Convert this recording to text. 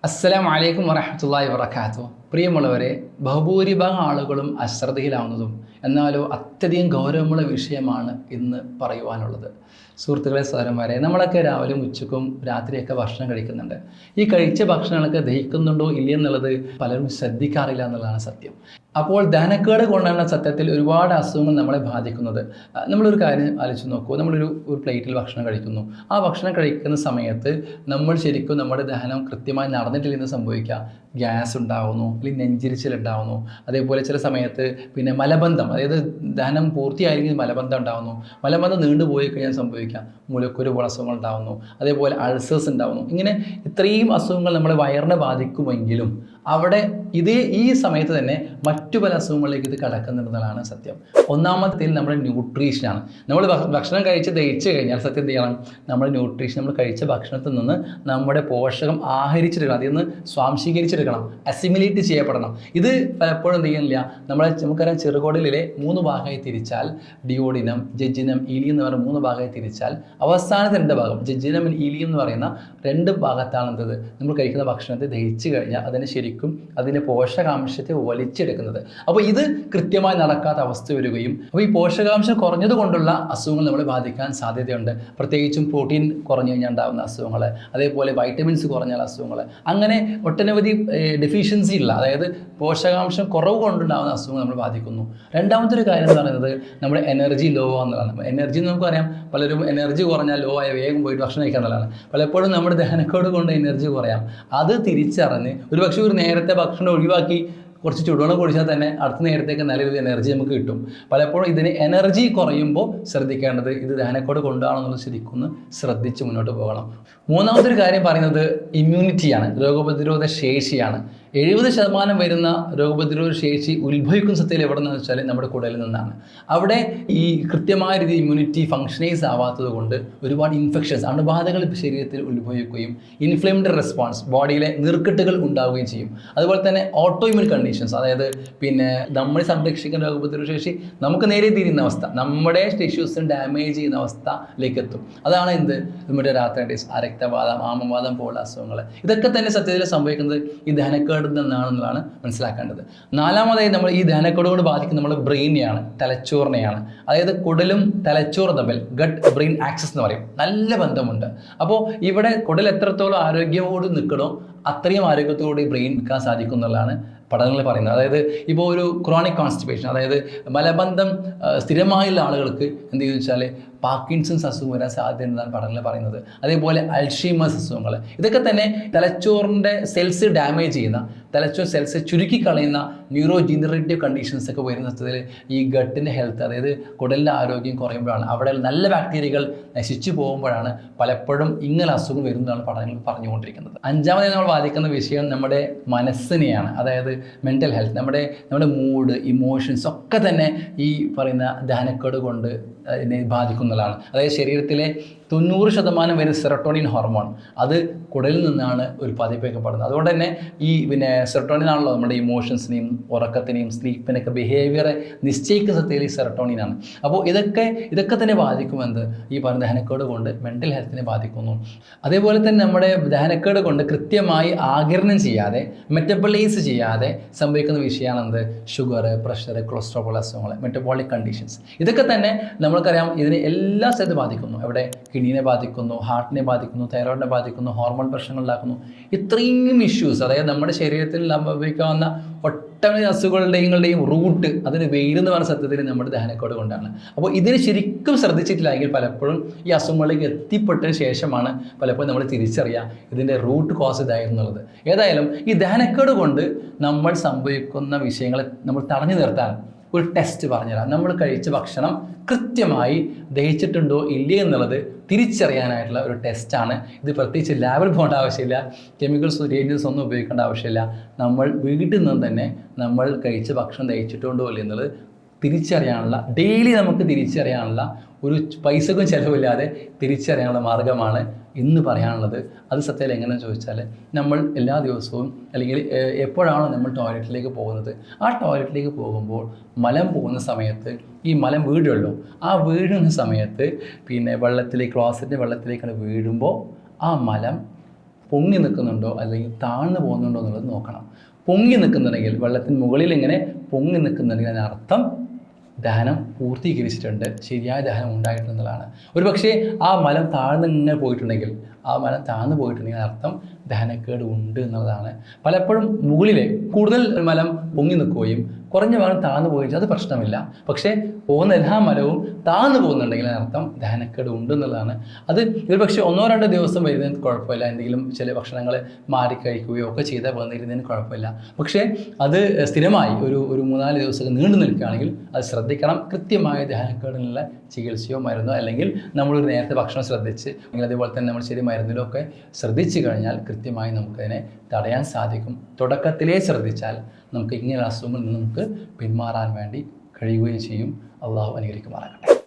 അസ്സലാമു അലൈക്കും വറഹ്മത്തുള്ളാഹി വബറകാതുഹു. പ്രിയമുള്ളവരെ, ബഹുഭൂരിഭാഗം ആളുകളും അശ്രദ്ധയിലാവുന്നതും എന്നാലോ അത്യധികം ഗൗരവമുള്ള വിഷയമാണ് ഇന്ന് പറയുവാനുള്ളത്. സുഹൃത്തുക്കളെ, സഹോദരന്മാരെ, നമ്മളൊക്കെ രാവിലെയും ഉച്ചക്കും രാത്രിയൊക്കെ ഭക്ഷണം കഴിക്കുന്നുണ്ട്. ഈ കഴിച്ച ഭക്ഷണങ്ങളൊക്കെ ദഹിക്കുന്നുണ്ടോ ഇല്ലയെന്നുള്ളത് പലരും ശ്രദ്ധിക്കാറില്ല എന്നുള്ളതാണ് സത്യം. അപ്പോൾ ദഹനക്കേട് കൊണ്ടാണ് സത്യത്തിൽ ഒരുപാട് അസുഖങ്ങൾ നമ്മളെ ബാധിക്കുന്നത്. നമ്മളൊരു കാര്യം ആലോചിച്ച് നോക്കൂ. നമ്മളൊരു പ്ലേറ്റിൽ ഭക്ഷണം കഴിക്കുന്നു. ആ ഭക്ഷണം കഴിക്കുന്ന സമയത്ത് നമ്മൾ ശരിക്കും നമ്മുടെ ദഹനം കൃത്യമായി നടന്നിട്ടില്ലെന്ന് സംഭവിക്കുക. ഗ്യാസ് ഉണ്ടാകുന്നു, അല്ലെങ്കിൽ നെഞ്ചിരിച്ചിലുണ്ടാകുന്നു. അതേപോലെ ചില സമയത്ത് പിന്നെ മലബന്ധം, അതായത് ദഹനം പൂർത്തിയായിരിക്കും മലബന്ധം ഉണ്ടാകുന്നു. മലബന്ധം നീണ്ടുപോയി കഴിഞ്ഞാൽ സംഭവിക്കുക മുലക്കുരു പോലുള്ള അസുഖങ്ങൾ ഉണ്ടാകുന്നു. അതേപോലെ അൾസേഴ്സ് ഉണ്ടാകുന്നു. ഇങ്ങനെ ഇത്രയും അസുഖങ്ങൾ നമ്മുടെ വയറിനെ ബാധിക്കുമെങ്കിലും അവിടെ ഈ സമയത്ത് തന്നെ മറ്റു പല അസുഖങ്ങളിലേക്ക് ഇത് കടക്കുന്നുണ്ടെന്നുള്ളതാണ് സത്യം. ഒന്നാമത്തേൽ നമ്മുടെ ന്യൂട്രീഷനാണ്. നമ്മൾ ഭക്ഷണം കഴിച്ച് ദഹിച്ചു കഴിഞ്ഞാൽ സത്യം എന്ത് ചെയ്യണം? നമ്മുടെ ന്യൂട്രീഷൻ, നമ്മൾ കഴിച്ച ഭക്ഷണത്തിൽ നിന്ന് നമ്മുടെ പോഷകം ആഹരിച്ചെടുക്കണം, അതിൽ നിന്ന് സ്വാംശീകരിച്ചെടുക്കണം, അസിമിലേറ്റ് ചെയ്യപ്പെടണം. ഇത് പലപ്പോഴും എന്ത് ചെയ്യുന്നില്ല. നമുക്കറിയാം, ചെറുകുടലിലെ 3 ഭാഗമായി തിരിച്ചാൽ ഡിയോഡിനം, ജെജിനം, ഈലിയം എന്ന് പറയുന്ന 3 ഭാഗമായി തിരിച്ചാൽ അവസാനത്തെ 2 ഭാഗം ജെജിനം, ഈലിയം എന്ന് പറയുന്ന 2 ഭാഗത്താണ് എന്തത് നമ്മൾ കഴിക്കുന്ന ഭക്ഷണത്തെ ദഹിച്ചു കഴിഞ്ഞാൽ അതിന് ശരിക്കും അതിൻ്റെ പോഷകാംശത്തെ വലിച്ചെടുക്കുന്നത്. അപ്പോൾ ഇത് കൃത്യമായി നടക്കാത്ത അവസ്ഥ വരികയും അപ്പോൾ ഈ പോഷകാംശം കുറഞ്ഞത് കൊണ്ടുള്ള അസുഖങ്ങൾ നമ്മളെ ബാധിക്കാൻ സാധ്യതയുണ്ട്. പ്രത്യേകിച്ചും പ്രോട്ടീൻ കുറഞ്ഞു കഴിഞ്ഞാൽ ഉണ്ടാകുന്ന അസുഖങ്ങൾ, അതേപോലെ വൈറ്റമിൻസ് കുറഞ്ഞാൽ അസുഖങ്ങൾ, അങ്ങനെ ഒട്ടനവധി ഡെഫിഷ്യൻസി ഉള്ള, അതായത് പോഷകാംശം കുറവ് കൊണ്ടുണ്ടാകുന്ന അസുഖങ്ങൾ നമ്മൾ ബാധിക്കുന്നു. രണ്ടാമത്തെ ഒരു കാര്യം എന്ന് പറയുന്നത് നമ്മുടെ എനർജി ലോ ആണെന്നുള്ളതാണ്. എനർജി നമുക്കറിയാം, പലരും എനർജി കുറഞ്ഞാൽ ലോ ആയ വേഗം പോയിട്ട് ഭക്ഷണം കഴിക്കുക എന്നുള്ളതാണ്. പലപ്പോഴും നമ്മുടെ ദഹനക്കേട് കൊണ്ട് എനർജി കുറയാം. അത് തിരിച്ചറിഞ്ഞ് ഒരു നേരത്തെ ഭക്ഷണം ഒഴിവാക്കി കുറച്ച് ചുടുവെള്ളം കുടിച്ചാൽ തന്നെ അടുത്ത നേരത്തേക്ക് നല്ലൊരു എനർജി നമുക്ക് കിട്ടും. പലപ്പോഴും ഇതിന് എനർജി കുറയുമ്പോൾ ശ്രദ്ധിക്കേണ്ടത് ഇത് ദഹനക്കേട് കൊണ്ടാണെന്നുള്ളത് ശരിക്കും ശ്രദ്ധിച്ച് മുന്നോട്ട് പോകണം. മൂന്നാമത്തെ ഒരു കാര്യം പറയുന്നത് ഇമ്മ്യൂണിറ്റിയാണ്, രോഗപ്രതിരോധ ശേഷിയാണ്. 70% വരുന്ന രോഗപ്രതിരോധ ശേഷി ഉത്ഭവിക്കുന്ന സത്യത്തിൽ എവിടെ നിന്നെന്ന് വെച്ചാൽ നമ്മുടെ കുടലിൽ നിന്നാണ്. അവിടെ ഈ കൃത്യമായ രീതിയിൽ ഇമ്മ്യൂണിറ്റി ഫങ്ഷനൈസ് ആവാത്തത് കൊണ്ട് ഒരുപാട് ഇൻഫെക്ഷൻസ്, അണുബാധകൾ ശരീരത്തിൽ ഉത്ഭവിക്കുകയും ഇൻഫ്ലമേറ്ററി റെസ്പോൺസ്, ബോഡിയിലെ നീർക്കെട്ടുകൾ ഉണ്ടാവുകയും ചെയ്യും. അതുപോലെ തന്നെ ഓട്ടോ ഇമ്യൂൺ കണ്ടീഷൻസ്, അതായത് പിന്നെ നമ്മളെ സംരക്ഷിക്കുന്ന രോഗപ്രതിരോധ ശേഷി നമുക്ക് നേരെ തിരിയുന്ന അവസ്ഥ, നമ്മുടെ ടിഷ്യൂസിന് ഡാമേജ് ചെയ്യുന്ന അവസ്ഥയിലേക്ക് എത്തും. അതാണ് നമ്മുടെ രാത്രിറ്റിസ്, രക്തവാതം, ആമവാദം പോലുള്ള അസുഖങ്ങൾ. ഇതൊക്കെ തന്നെ സത്യത്തിൽ സംഭവിക്കുന്നത് ഈ ദഹനക്കേട് എന്നാണെന്നുള്ളതാണ് മനസ്സിലാക്കേണ്ടത്. നാലാമതായി നമ്മൾ ഈ ദഹനക്കേട് കൊണ്ട് ബാധിക്കുന്ന നമ്മുടെ ബ്രെയിനെയാണ്, തലച്ചോറിനെയാണ്. അതായത് കുടലും തലച്ചോറും തമ്മിൽ ഗട്ട് ബ്രെയിൻ ആക്സസ് എന്ന് പറയും, നല്ല ബന്ധമുണ്ട്. അപ്പോൾ ഇവിടെ കുടൽ എത്രത്തോളം ആരോഗ്യമോട് നിൽക്കണോ അത്രയും ആരോഗ്യത്തോടെ ബ്രെയിൻ നിൽക്കാൻ സാധിക്കും എന്നുള്ളതാണ് പഠനങ്ങൾ പറയുന്നത്. അതായത് ഇപ്പോൾ ഒരു ക്രോണിക് കോൺസ്റ്റിപ്പേഷൻ, അതായത് മലബന്ധം സ്ഥിരമായുള്ള ആളുകൾക്ക് എന്ത് ചെയ്യുന്നു വെച്ചാൽ പാർക്കിൻസൺസ് അസുഖം വരാൻ സാധ്യതയുണ്ടെന്നാണ് പഠനങ്ങൾ പറയുന്നത്. അതേപോലെ അൾഷീമേഴ്സ് അസുഖങ്ങൾ, ഇതൊക്കെ തന്നെ തലച്ചോറിൻ്റെ സെൽസ് ഡാമേജ് ചെയ്യുന്ന, തലച്ചോർ സെൽസ് ചുരുക്കി കളയുന്ന ന്യൂറോ ജനറേറ്റീവ് കണ്ടീഷൻസ് ഒക്കെ വരുന്ന സ്ഥലത്തിൽ ഈ ഗട്ടിൻ്റെ ഹെൽത്ത്, അതായത് കുടലിൻ്റെ ആരോഗ്യം കുറയുമ്പോഴാണ്, അവിടെ നല്ല ബാക്ടീരിയകൾ നശിച്ചു പോകുമ്പോഴാണ് പലപ്പോഴും ഇങ്ങനെ അസുഖം വരുന്നതാണ് പഠനങ്ങൾ പറഞ്ഞുകൊണ്ടിരിക്കുന്നത്. അഞ്ചാമതായി നമ്മൾ ബാധിക്കുന്ന വിഷയം നമ്മുടെ മനസ്സിനെയാണ്, അതായത് മെൻ്റൽ ഹെൽത്ത്. നമ്മുടെ മൂഡ്, ഇമോഷൻസ് ഒക്കെ തന്നെ ഈ പറയുന്ന ദഹനക്കേട് കൊണ്ട് അതിനെ ബാധിക്കുന്നതാണ്. അതായത് ശരീരത്തിലെ 90% വരെ സെറട്ടോണിൻ ഹോർമോൺ അത് കുടലിൽ നിന്നാണ് ഉൽപ്പാദിപ്പിക്കപ്പെടുന്നത്. അതുകൊണ്ട് തന്നെ ഈ സെറട്ടോണിൻ ആണല്ലോ നമ്മുടെ ഇമോഷൻസിനെയും ഉറക്കത്തിനെയും സ്ലീപ്പിനൊക്കെ ബിഹേവിയറെ നിശ്ചയിക്കുന്ന സത്യത്തിൽ ഈ സെറട്ടോണിനാണ്. അപ്പോൾ ഇതൊക്കെ തന്നെ ബാധിക്കുമെന്ന് ഈ പറഞ്ഞ ദഹനക്കേട് കൊണ്ട് മെൻ്റൽ ഹെൽത്തിനെ ബാധിക്കുന്നു. അതേപോലെ തന്നെ നമ്മുടെ ദഹനക്കേട് കൊണ്ട് കൃത്യമായി ആഗിരണം ചെയ്യാതെ, മെറ്റബോളൈസ് ചെയ്യാതെ സംഭവിക്കുന്ന വിഷയമാണ് ഷുഗർ, പ്രഷർ, കൊളസ്ട്രോൾ പോലുള്ള അസുഖങ്ങൾ, മെറ്റബോളിക് കണ്ടീഷൻസ്. ഇതൊക്കെ തന്നെ നമ്മൾക്കറിയാം ഇതിനെ എല്ലാ സ്ഥലത്തും ബാധിക്കുന്നു. എവിടെ? കിഡ്നിനെ ബാധിക്കുന്നു, ഹാർട്ടിനെ ബാധിക്കുന്നു, തൈറോയിഡിനെ ബാധിക്കുന്നു, ഹോർമോൺ പ്രശ്നങ്ങൾ ഉണ്ടാക്കുന്നു. ഇത്രയും ഇഷ്യൂസ്, അതായത് നമ്മുടെ ശരീരത്തിൽ സംഭവിക്കാവുന്ന ഒട്ടനവധി അസുഖങ്ങളുടെയും റൂട്ട്, അതിന് വേരെന്ന് പറഞ്ഞ സത്യത്തിൽ നമ്മുടെ ദഹനക്കേട് കൊണ്ടാണ്. അപ്പോൾ ഇതിന് ശരിക്കും ശ്രദ്ധിച്ചിട്ടില്ലെങ്കിൽ പലപ്പോഴും ഈ അസുഖങ്ങളിലേക്ക് എത്തിപ്പെട്ടതിന് ശേഷമാണ് പലപ്പോഴും നമ്മൾ തിരിച്ചറിയുക ഇതിൻ്റെ റൂട്ട് കോസ് ഇതായിരുന്നുള്ളത്. ഏതായാലും ഈ ദഹനക്കേട് കൊണ്ട് നമ്മൾ സംഭവിക്കുന്ന വിഷയങ്ങളെ നമ്മൾ തടഞ്ഞു നിർത്താൻ ഒരു ടെസ്റ്റ് പറഞ്ഞുതരാം. നമ്മൾ കഴിച്ച ഭക്ഷണം കൃത്യമായി ദഹിച്ചിട്ടുണ്ടോ ഇല്ലേ എന്നുള്ളത് തിരിച്ചറിയാനായിട്ടുള്ള ഒരു ടെസ്റ്റാണ് ഇത്. പ്രത്യേകിച്ച് ലാബിൽ പോകേണ്ട ആവശ്യമില്ല, കെമിക്കൽസ്, റിയേജൻസ് ഒന്നും ഉപയോഗിക്കേണ്ട ആവശ്യമില്ല. നമ്മൾ വീട്ടിൽ നിന്ന് തന്നെ നമ്മൾ കഴിച്ച ഭക്ഷണം ദഹിച്ചിട്ടുണ്ടോ ഇല്ലേ എന്നുള്ളത് തിരിച്ചറിയാനുള്ള, ഡെയിലി നമുക്ക് തിരിച്ചറിയാനുള്ള, ഒരു പൈസക്കും ചിലവില്ലാതെ തിരിച്ചറിയാനുള്ള മാർഗ്ഗമാണ് ഇന്ന് പറയാനുള്ളത്. അത് സത്യത്തിൽ എങ്ങനെയെന്ന് ചോദിച്ചാൽ, നമ്മൾ എല്ലാ ദിവസവും അല്ലെങ്കിൽ എപ്പോഴാണോ നമ്മൾ ടോയ്ലറ്റിലേക്ക് പോകുന്നത്, ആ ടോയ്ലറ്റിലേക്ക് പോകുമ്പോൾ മലം പോകുന്ന സമയത്ത് ഈ മലം വീഴുമല്ലോ, ആ വീഴുന്ന സമയത്ത് ക്ലോസറ്റിൻ്റെ വെള്ളത്തിലേക്കാണ് വീഴുമ്പോൾ ആ മലം പൊങ്ങി നിൽക്കുന്നുണ്ടോ അല്ലെങ്കിൽ താഴ്ന്നു പോകുന്നുണ്ടോ എന്നുള്ളത് നോക്കണം. പൊങ്ങി നിൽക്കുന്നുണ്ടെങ്കിൽ, വെള്ളത്തിന് മുകളിൽ ഇങ്ങനെ പൊങ്ങി നിൽക്കുന്നുണ്ടെങ്കിൽ അതിനർത്ഥം ദഹനം പൂർത്തീകരിച്ചിട്ടുണ്ട്, ശരിയായ ദഹനം ഉണ്ടായിട്ടുള്ളതാണ്. ഒരു പക്ഷേ ആ മലം താഴ്ന്നിങ്ങനെ പോയിട്ടുണ്ടെങ്കിൽ, അർത്ഥം ദഹനക്കേട് ഉണ്ട് എന്നുള്ളതാണ്. പലപ്പോഴും മുകളിലെ കൂടുതൽ മലം പൊങ്ങി നിൽക്കുകയും കുറഞ്ഞ ഭാഗം താഴ്ന്നു പോയി, അത് പ്രശ്നമില്ല. പക്ഷേ പോകുന്ന എല്ലാ മലവും താഴ്ന്നു പോകുന്നുണ്ടെങ്കിൽ അതിനർത്ഥം ദഹനക്കേട് ഉണ്ട് എന്നുള്ളതാണ്. അത് ഒരു പക്ഷേ 1-2 ദിവസം വരുന്നതിന് കുഴപ്പമില്ല, എന്തെങ്കിലും ചില ഭക്ഷണങ്ങൾ മാറി കഴിക്കുകയോ ഒക്കെ ചെയ്താൽ വന്നിരുന്നതിന് കുഴപ്പമില്ല. പക്ഷേ അത് സ്ഥിരമായി ഒരു 3-4 ദിവസം നീണ്ടു നിൽക്കുകയാണെങ്കിൽ അത് ശ്രദ്ധിക്കണം. കൃത്യമായ ദഹനക്കേടിനുള്ള ചികിത്സയോ മരുന്നോ, അല്ലെങ്കിൽ നമ്മളൊരു നേരത്തെ ഭക്ഷണം ശ്രദ്ധിച്ച്, അല്ലെങ്കിൽ അതേപോലെ തന്നെ നമ്മൾ ശരി മരുന്നിലോ ഒക്കെ ശ്രദ്ധിച്ചു കഴിഞ്ഞാൽ കൃത്യമായി നമുക്കതിനെ തടയാൻ സാധിക്കും. തുടക്കത്തിലേ ശ്രദ്ധിച്ചാൽ നമുക്ക് ഇങ്ങനെയുള്ള അസുഖങ്ങളിൽ നിന്ന് നമുക്ക് പിന്മാറാൻ വേണ്ടി കഴിയുകയും ചെയ്യും. അള്ളാഹു അനുഗ്രഹിക്കുമാറാകട്ടെ.